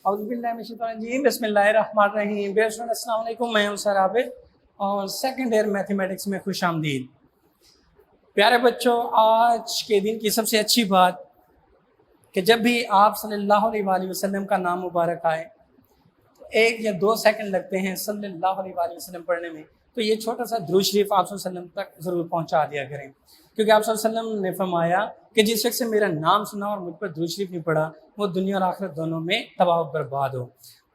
बिस्मिल्लाहिर्रहमानिर्रहीम। अस्सलाम वालेकुम, मैं हूं सर आबिद और सेकंड ईयर मैथमेटिक्स में खुश आमदीद। प्यारे बच्चों, आज के दिन की सबसे अच्छी बात कि जब भी आप सल्लल्लाहु अलैहि वसल्लम का नाम मुबारक आए तो 1 या 2 सेकंड लगते हैं सल्लल्लाहु अलैहि वसल्लम पढ़ने में, तो ये छोटा सा दुरूद शरीफ आप सल्लल्लाहु अलैहि वसल्लम तक ज़रूर पहुंचा दिया करें, क्योंकि आप सल्लल्लाहु अलैहि वसल्लम ने फरमाया कि जिस शख्स से मेरा नाम सुना और मुझ पर दुरूद शरीफ नहीं पढ़ा वो दुनिया और आखिरत दोनों में तबाह बर्बाद हो।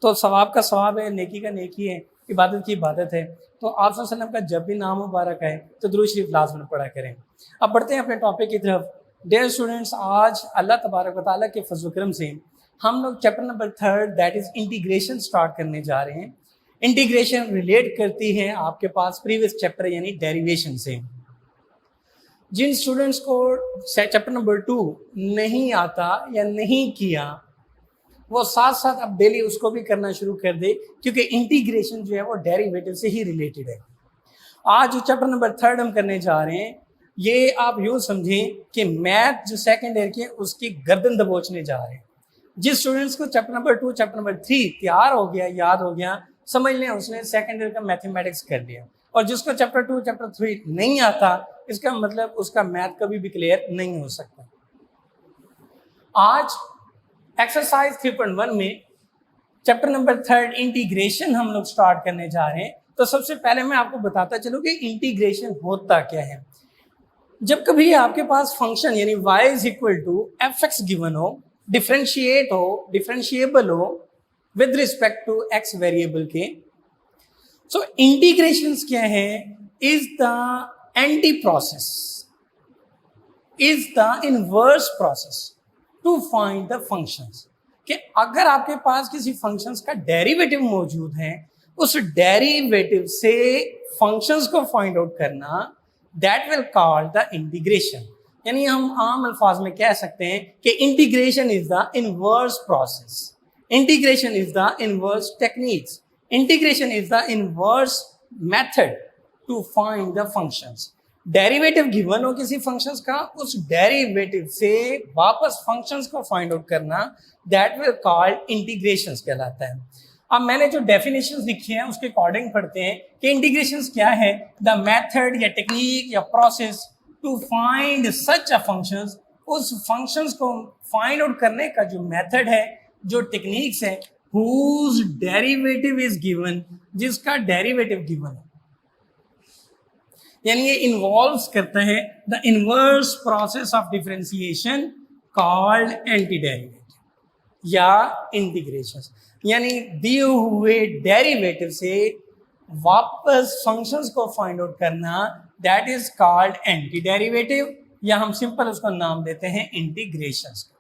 तो सवाब का सवाब है, नेकी का नेकी है, इबादत की इबादत है। तो आप सल्लल्लाहु अलैहि वसल्लम का जब भी नाम मुबारक आए तो दुरूद शरीफ लाज़िमन पढ़ा करें। अब बढ़ते हैं अपने टॉपिक की तरफ। डियर स्टूडेंट्स, आज अल्लाह तबारक व तआला के फज़ल व करम से हम लोग chapter number 3 that is integration start करने जा रहे हैं। इंटीग्रेशन रिलेट करती है आपके पास प्रीवियस चैप्टर यानी डेरिवेशन से। जिन स्टूडेंट्स को चैप्टर नंबर 2 नहीं आता या नहीं किया वो साथ साथ अब डेली उसको भी करना शुरू कर दे, क्योंकि इंटीग्रेशन जो है वो डेरिवेटिव से ही रिलेटेड है। आज जो चैप्टर नंबर 3 हम करने जा रहे हैं ये आप यूँ समझें कि मैथ जो सेकेंड ईयर के उसकी गर्दन दबोचने जा रहे हैं। जिस स्टूडेंट्स को चैप्टर नंबर 2 चैप्टर नंबर 3 तैयार हो गया, याद हो गया, समझ लें उसने सेकेंड ईयर का मैथमेटिक्स कर लिया। और जिसको चैप्टर 2 चैप्टर 3 नहीं आता इसका मतलब उसका मैथ कभी भी क्लियर नहीं हो सकता। आज एक्सरसाइज 3.1 में चैप्टर नंबर 3 इंटीग्रेशन हम लोग स्टार्ट करने जा रहे हैं। तो सबसे पहले मैं आपको बताता चलूँ कि इंटीग्रेशन होता क्या है। जब कभी आपके पास फंक्शन यानी y is equal to f x given हो, डिफ्रेंशिएट हो, डिफ्रेंशिएबल हो with respect to x variable के, सो इंटीग्रेशंस क्या है, is the anti process, is the inverse process to find the functions. कि अगर आपके पास किसी फंक्शंस का डेरिवेटिव मौजूद है, उस डेरिवेटिव से फंक्शंस को फाइंड आउट करना, that will called the integration. यानी हम आम अल्फाज में कह सकते हैं कि integration is the inverse process, integration is the inverse techniques, integration is the inverse method to find the functions. Derivative given हो किसी फंक्शंस का, उस डेरिवेटिव से वापस फंक्शंस को फाइंड आउट करना, दैट विल कॉल्ड इंटीग्रेशंस कहलाता है। अब मैंने जो डेफिनेशंस लिखी हैं उसके अकॉर्डिंग पढ़ते हैं कि इंटीग्रेशंस क्या है। द मेथड या टेक्निक या process to find such a functions, उस फंक्शंस को फाइंड आउट करने का जो मेथड है, जो टेक्निक्स है, whose डेरिवेटिव इज गिवन, जिसका डेरिवेटिव गिवन है। यानी ये इन्वॉल्व्स करता है the inverse process of differentiation called anti derivative या इंटीग्रेशन। यानी दिए हुए डेरिवेटिव से वापस फंक्शंस को फाइंड आउट करना, that is called anti derivative, या हम सिंपल उसको नाम देते हैं इंटीग्रेशंस।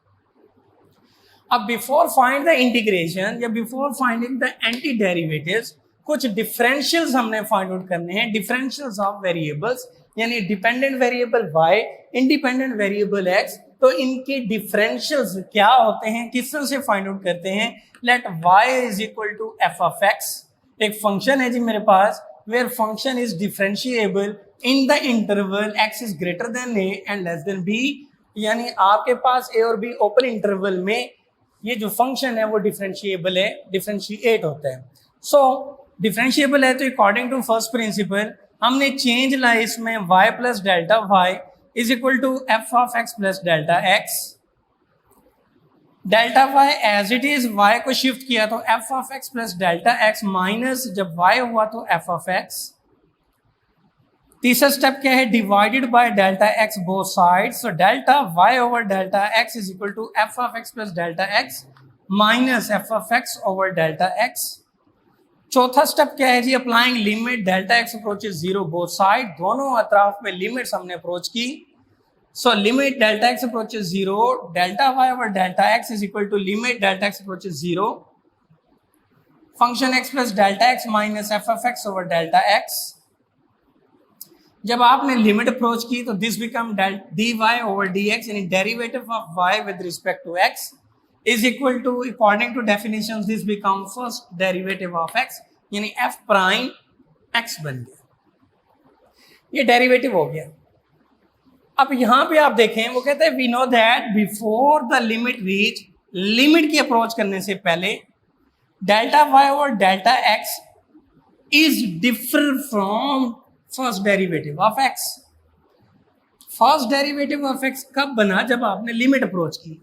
अब बिफोर फाइंड द इंटीग्रेशन या before finding the anti derivatives, कुछ डिफरेंशियल्स हमने फाइंड आउट करने हैं। डिफरेंशियल्स ऑफ वेरिएबल्स यानी dependent variable y, independent variable x, तो इनके डिफरेंशियल्स क्या होते हैं, किस तरह से फाइंड आउट करते हैं। Let y is equal to F of x, एक फंक्शन है जी मेरे पास where function is differentiable in the interval x is greater than a and less than b। यानी आपके पास a और b ओपन इंटरवल में ये जो फंक्शन है वो डिफरेंशिएबल है, डिफरेंशिएट होता है। सो डिफरेंशिएबल है तो अकॉर्डिंग टू फर्स्ट प्रिंसिपल हमने चेंज ला इसमें y plus delta y is equal to F of x plus delta x। Delta y as it is, y को शिफ्ट किया तो f of x plus delta x minus जब y हुआ तो f of x। तीसरा step क्या है, divided by delta x both sides, so delta y over delta x is equal to F of x plus delta x minus F of x over delta x। चौथा step क्या है जी, applying limit delta x approaches 0 both side, दोनों अतराफ में limits हमने approach की। So limit delta x approaches 0, delta y over delta x is equal to limit delta x approaches 0 function x plus delta x minus F of x over delta x। जब आपने limit approach की तो this become dy over dx, यानी derivative of y with respect to x is equal to, according to definitions, this become first derivative of x, यानी f prime x बन गया, ये derivative हो गया। अब यहां पे आप देखें वो कहते हैं we know that before the limit reach, limit की अप्रोच करने से पहले डेल्टा वाई और delta x is differ from first derivative of x. First derivative of x कब बना? जब आपने लिमिट अप्रोच की।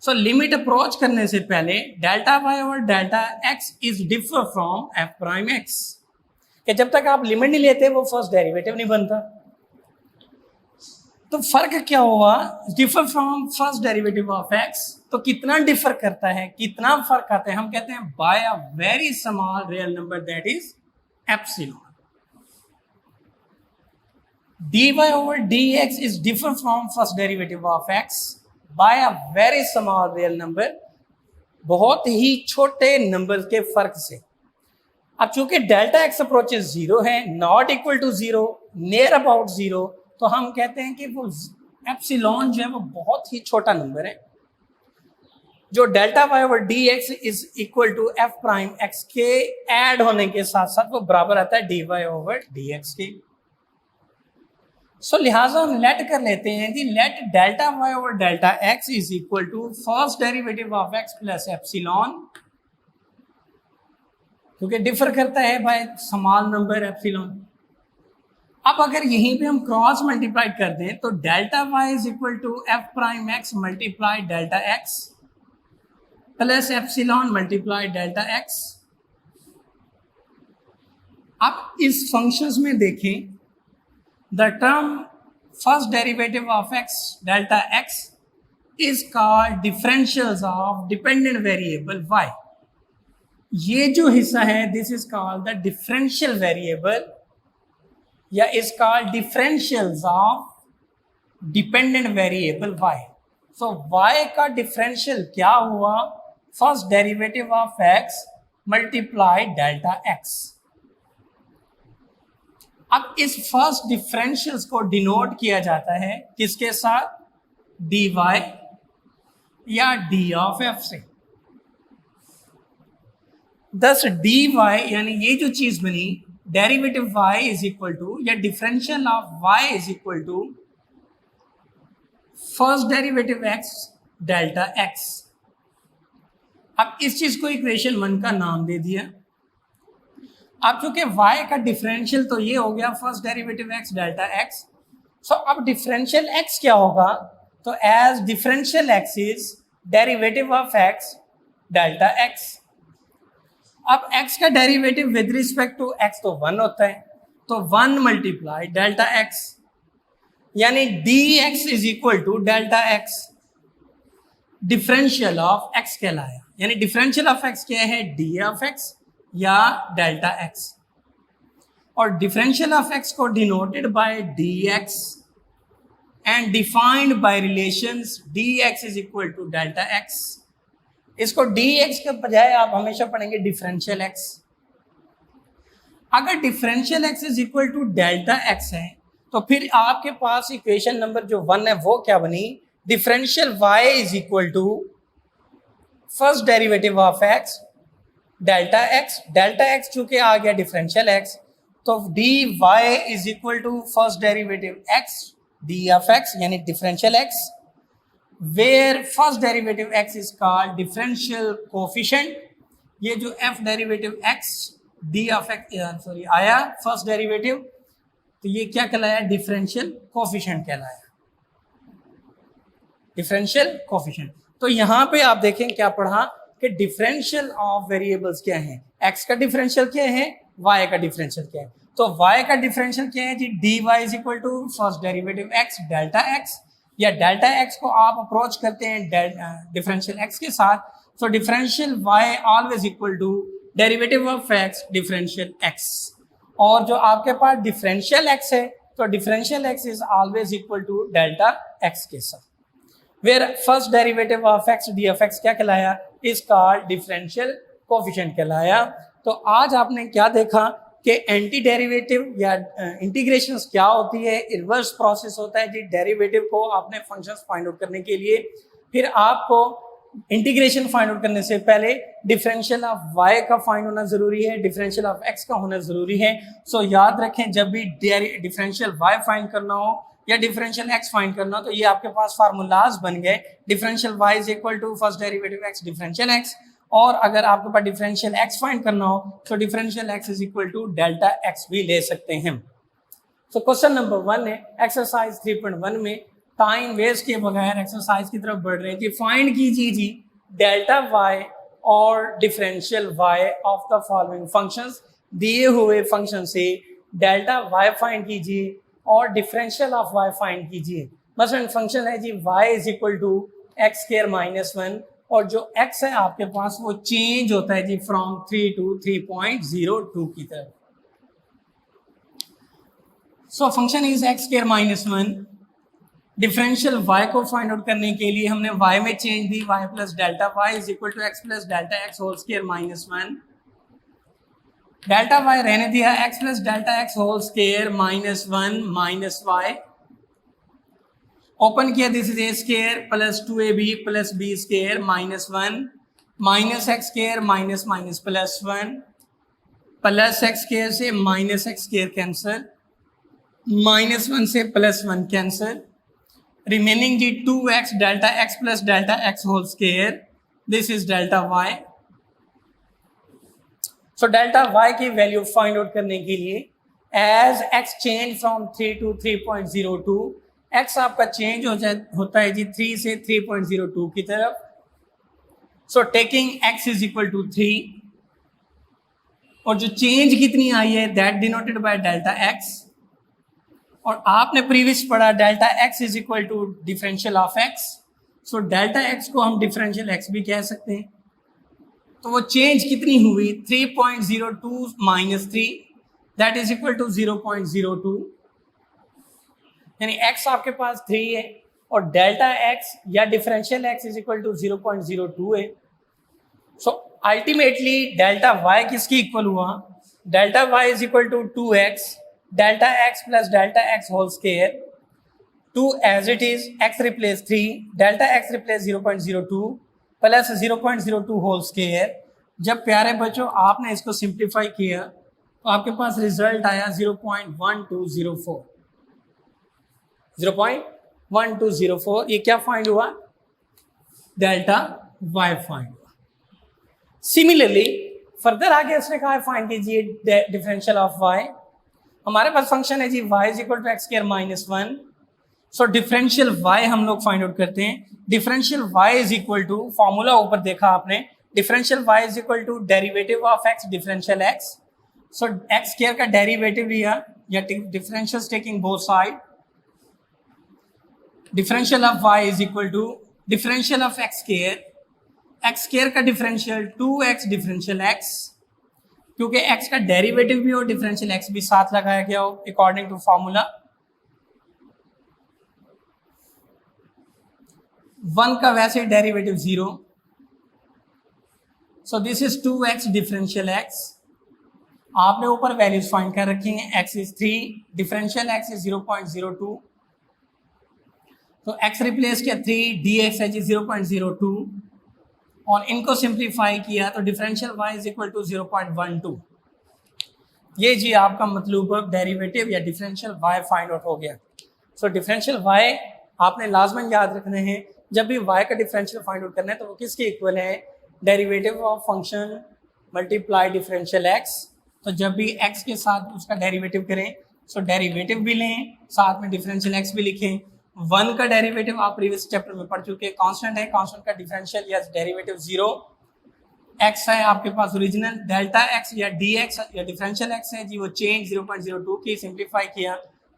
सो लिमिट अप्रोच करने से पहले डेल्टा वाई और delta x is differ from F prime x, कि जब तक आप लिमिट नहीं लेते वो फर्स्ट डेरिवेटिव नहीं बनता। तो फर्क क्या हुआ? Differ from first derivative of x, तो कितना डिफर करता है, कितना फर्क आता है? हम कहते हैं by a very small real number that is epsilon. dy over dx is different from first derivative of x by a very small real number, बहुत ही छोटे नंबर के फर्क से। अब चूंकि डेल्टा एक्स अप्रोचेस जीरो है, not equal to zero, near about zero, तो हम कहते हैं कि वो एप्सिलॉन जो है वो बहुत ही छोटा नंबर है, जो delta Y over D X is equal to F prime X के ऐड होने के साथ साथ वो बराबर आता है D Y over D X के। सो लिहाजा हम लेट कर लेते हैं जी, let delta Y over delta x is equal to first derivative of X plus epsilon, क्योंकि डिफर करता है बाय स्मॉल नंबर एप्सिलॉन। अब अगर यहीं पे हम क्रॉस मल्टीप्लाई कर दें तो delta Y is equal to F prime x multiply delta x plus epsilon multiply delta x. अब इस फंक्शंस में देखें, the term first derivative of x delta x is called differentials of dependent variable y। ये जो हिस्सा है this is called the differential variable या is called differentials of dependent variable y। so y का differential क्या हुआ? first derivative of x multiply delta x। अब इस फर्स्ट डिफरेंशियल्स को डिनोट किया जाता है किसके साथ? dy या d ऑफ f से। दस dy यानी ये जो चीज बनी derivative y is equal to या differential of y is equal to first derivative x delta x। अब इस चीज को इक्वेशन 1 का नाम दे दिया। अब चूंकि y का डिफरेंशियल तो ये हो गया first derivative x delta x। So अब डिफरेंशियल x क्या होगा? तो as differential x is derivative of x delta x। अब x का derivative with respect to x तो 1 होता है, तो 1 मल्टीप्लाई डेल्टा x, यानी dx is equal to delta x। Differential of x कहलाया, यानी डिफरेंशियल ऑफ x क्या है? d ऑफ x या डेल्टा x। और डिफरेंशियल ऑफ x को denoted by dx and defined by relations dx is equal to delta x। इसको dx के बजाय आप हमेशा पढ़ेंगे डिफरेंशियल x। अगर differential x is equal to delta x है तो फिर आपके पास इक्वेशन नंबर जो 1 है वो क्या बनी? Differential y is equal to first derivative of x delta x। Delta x चूंकि आ गया डिफरेंशियल x, तो dy is equal to first derivative x d of x यानी differential x, where first derivative x is called differential coefficient. ये जो f derivative x d of x sorry आया first derivative, तो ये क्या कहलाया? Differential coefficient कहलाया, differential coefficient. तो यहाँ पे आप देखें क्या पढ़ा कि डिफरेंशियल ऑफ वेरिएबल्स क्या है? x का डिफरेंशियल क्या है? y का डिफरेंशियल क्या है? तो y का डिफरेंशियल क्या है जी? dy is equal to first derivative x delta x, या डेल्टा x को आप अप्रोच करते हैं डिफरेंशियल x के साथ, तो differential y always equal to derivative of x differential x। और जो आपके पास डिफरेंशियल x है तो differential x is always equal to delta x के साथ, where first derivative of x d of x क्या कहलाया? इज कॉल्ड डिफरेंशियल कोफिशिएंट कहलाया। तो आज आपने क्या देखा कि एंटी डेरिवेटिव या इंटीग्रेशंस क्या होती है? इन्वर्स प्रोसेस होता है जी। डेरिवेटिव को आपने फंक्शंस फाइंड आउट करने के लिए, फिर आपको इंटीग्रेशन फाइंड आउट करने से पहले डिफरेंशियल ऑफ y का फाइंड होना जरूरी है, डिफरेंशियल ऑफ x का होना जरूरी है। सो याद रखें, जब भी डिफरेंशियल y फाइंड करना हो या डिफरेंशियल x फाइंड करना हो तो ये आपके पास फार्मूलाज बन गए। Differential y is equal to first derivative x differential x, और अगर आपके पास डिफरेंशियल एक्स फाइंड करना हो तो differential x is equal to delta x भी ले सकते हैं। तो क्वेश्चन नंबर 1 है एक्सरसाइज 3.1 में टाइम वेस्ट किए बगैर एक्सरसाइज की तरफ बढ़ रहे हैं कि फाइंड कीजिए जी डेल्टा वाई और differential y of the following functions. दिए हुए फंक्शन से डेल्टा वाई फाइंड कीजिए और डिफरेंशियल ऑफ वाई फाइंड कीजिए। मसलन फंक्शन है जी y is equal to x square minus 1 और जो x है आपके पास वो चेंज होता है जी फ्रॉम 3 टू 3.02 की तरफ। So function is X square minus 1। Differential y को फाइंड आउट करने के लिए हमने y में चेंज दी y plus delta Y is equal to X plus delta X whole square minus 1। Delta y रहने दिया x plus delta X whole square minus 1 minus y। Open किया this is A square plus 2ab plus b square minus 1 minus X square minus minus plus 1 plus X square से minus X square cancel minus 1 से plus 1 cancel remaining जी 2x delta x plus delta x whole square this is delta y। So delta y की value find out करने के लिए as x change from 3 to 3.02 x आपका change होता है जी 3 से 3.02 की तरफ। So taking x is equal to 3 और जो चेंज कितनी आई है that denoted by delta x और आपने प्रीवियस पढ़ा delta x is equal to differential of x। So delta x को हम डिफरेंशियल x भी कह सकते हैं। तो वो चेंज कितनी हुई 3.02 minus 3 that is equal to 0.02 यानी x आपके पास 3 है और डेल्टा x या differential x is equal to 0.02 है। सो अल्टीमेटली डेल्टा y किसकी इक्वल हुआ delta y is equal to 2x delta x plus delta x whole square 2 as it is x replace 3 delta x replace 0.02 plus 0.02 whole square. जब प्यारे बच्चों आपने इसको simplify किया तो आपके पास रिजल्ट आया 0.1204 0.1204। ये क्या फाइंड हुआ डेल्टा y फाइंड हुआ। सिमिलरली फर्दर आगे उसने कहा फाइंड कीजिए डिफरेंशियल ऑफ y। हमारे पास फंक्शन है जी y is equal to x square minus 1। So differential y हम लोग फाइंड आउट करते हैं। Differential y is equal to formula ऊपर देखा आपने differential y is equal to derivative of x differential x। So x square का derivative लिया या differential taking both side differential of y is equal to differential of x square का differential 2x differential x क्योंकि x का derivative भी और differential x भी साथ लगाया गया हो अकॉर्डिंग टू फॉर्मूला। 1 का वैसे derivative 0। So this is 2x differential x। आपने ऊपर वैल्यूज फाइंड कर रखी हैं x is 3 differential x is 0.02 तो x रिप्लेस किया 3 dx है जी 0.02 और इनको सिंप्लीफाई किया तो differential y is equal to 0.12। ये जी आपका मतलब डेरिवेटिव या डिफरेंशियल y फाइंड आउट हो गया। सो डिफरेंशियल y आपने लाजमन याद रखने हैं जब भी y का डिफरेंशियल फाइंड आउट करना है तो वो किसके इक्वल है derivative of function multiply differential x। तो जब भी x के साथ उसका डेरिवेटिव करें सो डेरिवेटिव भी लें साथ में डिफरेंशियल x भी लिखें। 1 का डेरिवेटिव आप प्रीवियस चैप्टर में पढ़ चुके हैं कांस्टेंट है कांस्टेंट का डिफरेंशियल या डेरिवेटिव 0। x है आपके पास ओरिजिनल डेल्टा x या dx या डिफरेंशियल x है जी वो चेंज 0.02 की सिंप्लीफाई किया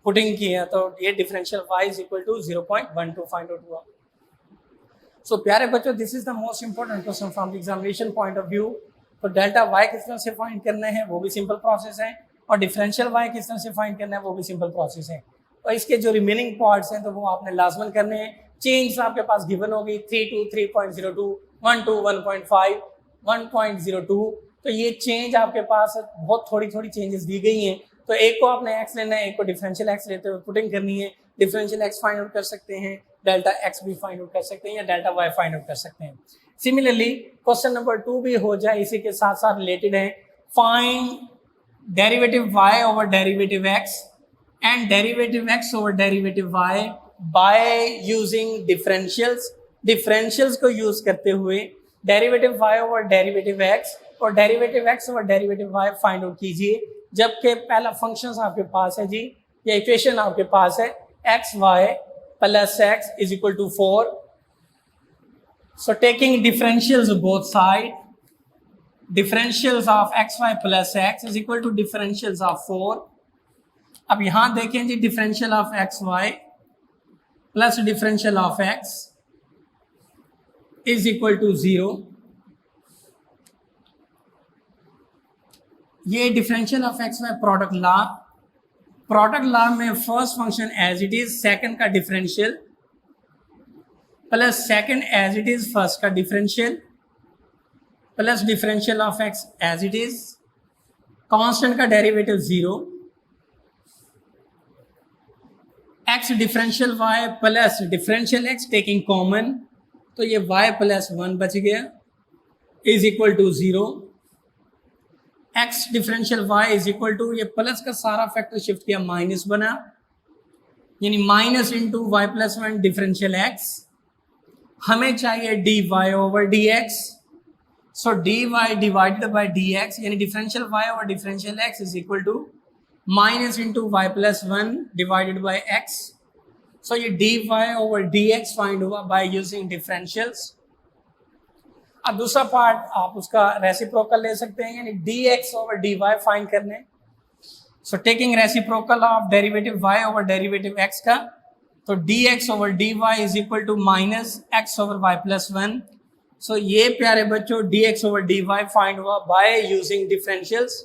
पुटिंग किया तो ये differential y is equal to 0.12 find out हुआ। सो प्यारे बच्चों this is the most important question from the examination point of view. तो डेल्टा y किस तरह से फाइंड करना है वो भी सिंपल प्रोसेस है और डिफरेंशियल y किस तरह से फाइंड करना है वो भी सिंपल प्रोसेस है। और इसके जो रिमेनिंग पार्ट्स हैं तो वो आपने लाजमन करने हैं। चेंज आपके पास गिवन होगी 3 to 3.02 1 to 1.5 1.02 तो ये चेंज आपके पास बहुत थोड़ी थोड़ी चेंजेस दी गई हैं। तो एक को आपने x लेना है एक को डिफरेंशियल x लेते हुए पुटिंग करनी है। डिफरेंशियल x फाइंड आउट कर सकते हैं डेल्टा x भी फाइंड आउट कर सकते हैं या डेल्टा y फाइंड आउट कर सकते हैं। सिमिलरली क्वेश्चन नंबर 2 भी हो जाए इसी के साथ साथ रिलेटेड है। Find derivative y over derivative x and derivative x over derivative y by using differentials। differentials को यूज करते हुए derivative y over derivative x और derivative x over derivative y find out कीजिए, जबकि पहला फंक्शन आपके पास है जी, ये इक्वेशन आपके पास है X Y plus X is equal to 4. So taking differentials both side, differentials of X Y plus X is equal to differentials of 4. अब यहां देखें जी, differential of X Y plus differential of X is equal to 0. ये differential of X Y product law में first function as it is, second का differential plus second as it is first का differential plus differential of X as it is, constant का derivative 0, X differential Y plus differential X taking common, तो ये y plus 1 बच गया is equal to 0. x differential y is equal to, ये plus का सारा factor shift किया minus बना, यानी minus into Y plus 1 differential x. हमें चाहिए dy over dx, so dy divided by dx यानी differential y over differential x is equal to minus into Y plus 1 divided by x. So ये dy over dx find हुआ by using differentials. अब दूसरा part आप उसका reciprocal ले सकते हैं, यानी dx ओवर dy फाइंड करने. So taking reciprocal of derivative y over derivative x का, तो dx over dy is equal to minus x over y plus 1. So ये प्यारे बच्चों dx ओवर dy फाइंड हुआ by using differentials.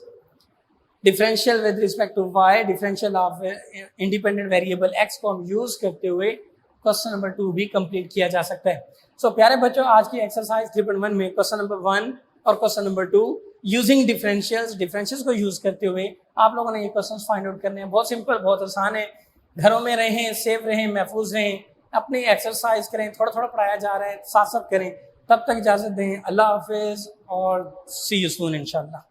Differential with respect to y, differential of independent variable x को हम use करते हुए क्वेश्चन नंबर 2 भी complete किया जा सकता है. सो प्यारे बच्चों, आज की एक्सरसाइज 3.1 में क्वेश्चन नंबर 1 और क्वेश्चन नंबर 2 यूजिंग डिफरेंशियल्स को यूज करते हुए आप लोगों ने ये क्वेश्चंस फाइंड आउट करने हैं. बहुत सिंपल, बहुत आसान है. घरों में रहें, सेफ रहें, महफूज रहें, अपनी एक्सरसाइज करें, थोड़ा थोड़ा पढ़ाया जा रहा है, साथ साथ करें. तब तक इजाजत दें. अल्लाह हाफिज और सी यू सून इंशाल्लाह.